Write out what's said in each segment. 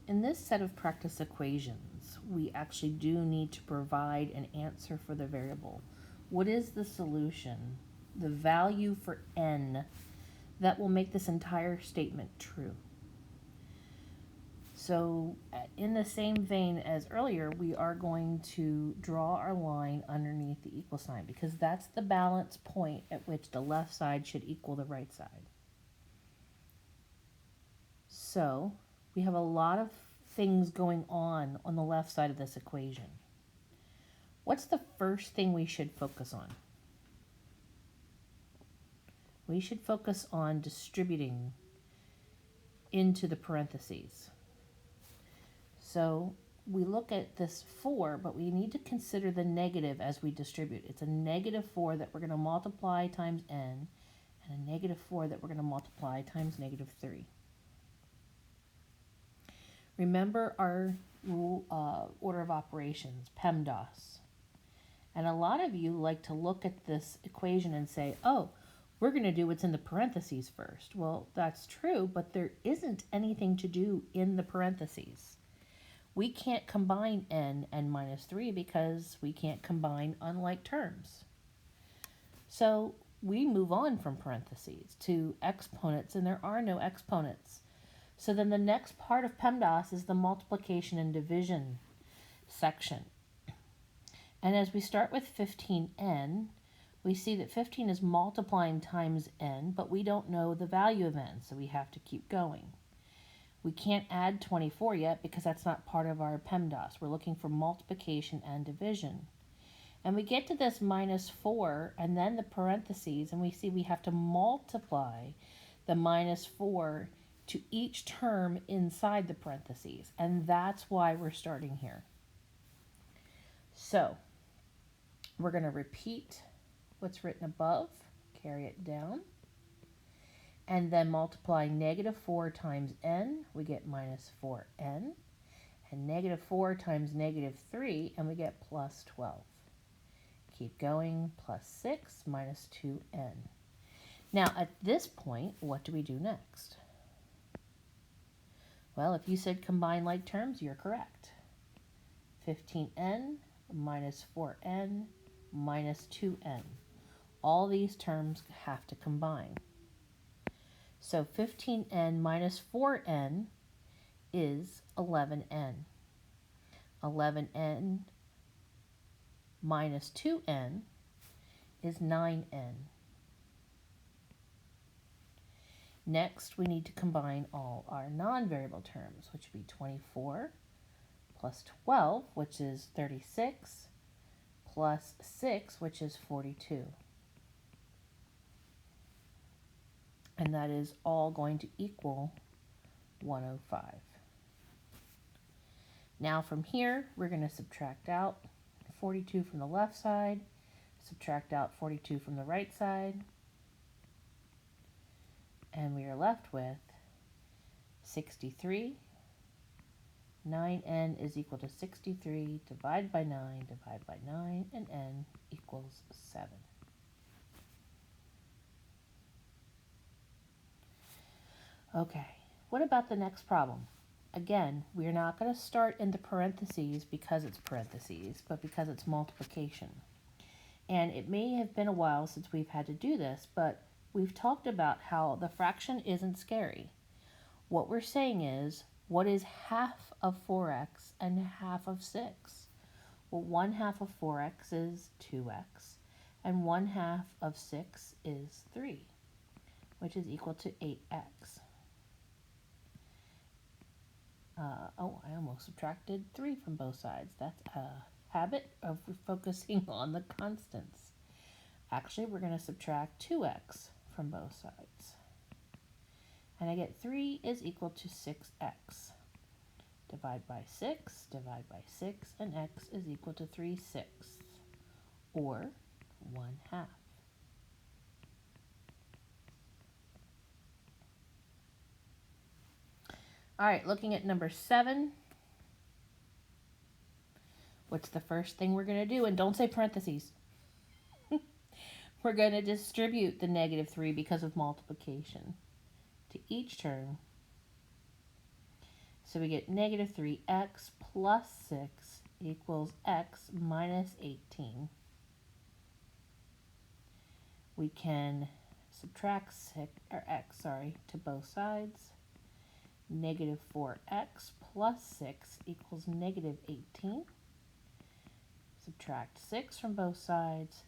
In this set of practice equations, we actually do need to provide an answer for the variable. What is the solution, the value for n, that will make this entire statement true? So in the same vein as earlier, we are going to draw our line underneath the equal sign because that's the balance point at which the left side should equal the right side. So we have a lot of things going on the left side of this equation. What's the first thing we should focus on? We should focus on distributing into the parentheses. So we look at this 4, but we need to consider the negative as we distribute. It's a negative 4 that we're going to multiply times n, and a negative 4 that we're going to multiply times negative 3. Remember our rule, order of operations, PEMDAS. And a lot of you like to look at this equation and say, oh, we're going to do what's in the parentheses first. Well, that's true, but there isn't anything to do in the parentheses. We can't combine n and minus 3 because we can't combine unlike terms. So we move on from parentheses to exponents, and there are no exponents. So then the next part of PEMDAS is the multiplication and division section. And as we start with 15n, we see that 15 is multiplying times n, but we don't know the value of n, so we have to keep going. We can't add 24 yet because that's not part of our PEMDAS. We're looking for multiplication and division. And we get to this minus 4 and then the parentheses, and we see we have to multiply the minus 4 to each term inside the parentheses. And that's why we're starting here. So we're going to repeat what's written above, carry it down, and then multiply negative 4 times n, we get minus 4n, and negative 4 times negative 3, and we get plus 12. Keep going, plus 6 minus 2n. Now, at this point, what do we do next? Well, if you said combine like terms, you're correct. 15n minus 4n minus 2n. All these terms have to combine. So 15n minus 4n is 11n. 11n minus 2n is 9n. Next, we need to combine all our non-variable terms, which would be 24 plus 12, which is 36, plus 6, which is 42. And that is all going to equal 105. Now from here, we're going to subtract out 42 from the left side, subtract out 42 from the right side, and we are left with 63. 9n is equal to 63, divide by 9, divide by 9, and n equals 7. Okay, what about the next problem? Again, we're not going to start in the parentheses because it's parentheses, but because it's multiplication. And it may have been a while since we've had to do this, but we've talked about how the fraction isn't scary. What we're saying is, what is half of 4x and half of 6? Well, 1/2 of 4x is 2x, and 1/2 of 6 is 3, which is equal to 8x. I almost subtracted 3 from both sides. That's a habit of focusing on the constants. Actually, we're going to subtract 2x from both sides. And I get 3 is equal to 6x. Divide by 6, divide by 6, and x is equal to 3/6, or 1/2. All right, looking at number 7. What's the first thing we're going to do? And don't say parentheses. We're going to distribute the negative 3 because of multiplication to each term. So we get negative 3x plus 6 equals x minus 18. We can subtract x to both sides. Negative 4x plus 6 equals negative 18. Subtract 6 from both sides.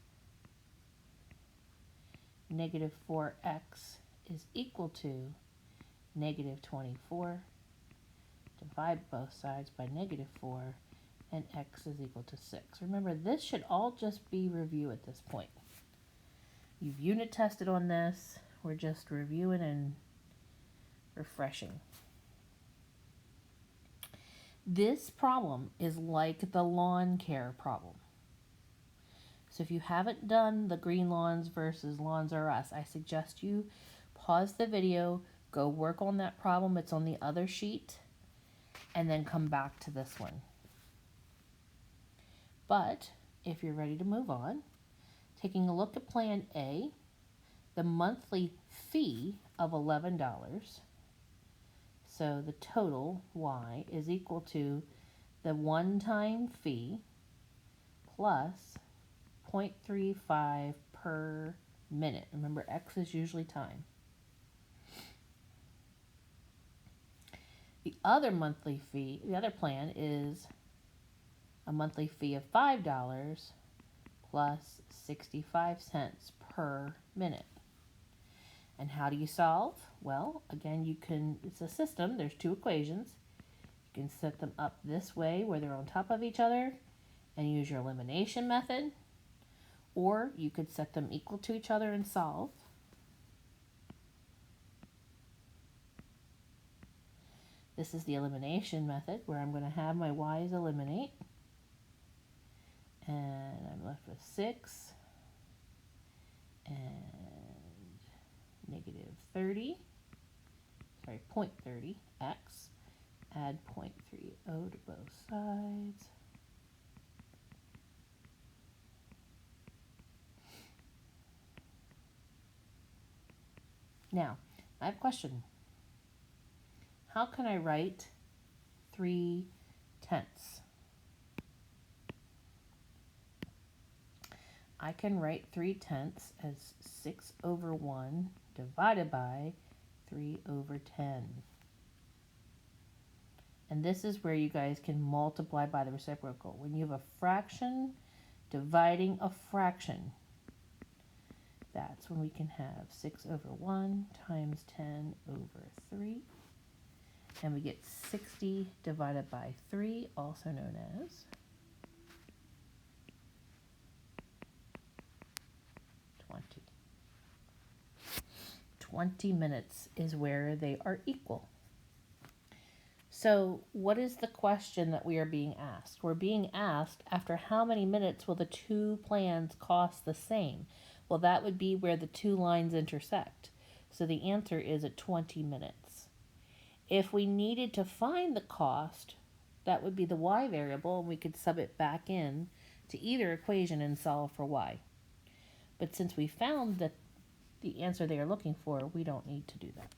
Negative 4x is equal to negative 24. Divide both sides by negative 4, and x is equal to 6. Remember, this should all just be review at this point. You've unit tested on this. We're just reviewing and refreshing. This problem is like the lawn care problem. So if you haven't done the green lawns versus Lawns R Us, I suggest you pause the video, go work on that problem. It's on the other sheet, and then come back to this one. But if you're ready to move on, taking a look at Plan A, the monthly fee of $11. So the total, Y, is equal to the one-time fee plus 0.35 per minute. Remember, X is usually time. The other monthly fee, the other plan is a monthly fee of $5 plus 65 cents per minute. And how do you solve? Well, again, it's a system. There's two equations. You can set them up this way where they're on top of each other and use your elimination method. Or you could set them equal to each other and solve. This is the elimination method where I'm going to have my y's eliminate. And I'm left with 6 and negative 30, sorry, 0.30 x, add 0.30 to both sides. Now, I have a question. How can I write 3/10? I can write 3/10 as 6/1 divided by 3/10. And this is where you guys can multiply by the reciprocal. When you have a fraction dividing a fraction, that's when we can have 6/1 times 10/3. And we get 60 divided by 3, also known as 20. 20 minutes is where they are equal. So what is the question that we are being asked? We're being asked, after how many minutes will the two plans cost the same? Well, that would be where the two lines intersect. So the answer is at 20 minutes. If we needed to find the cost, that would be the y variable, and we could sub it back in to either equation and solve for y. But since we found that the answer they are looking for, we don't need to do that.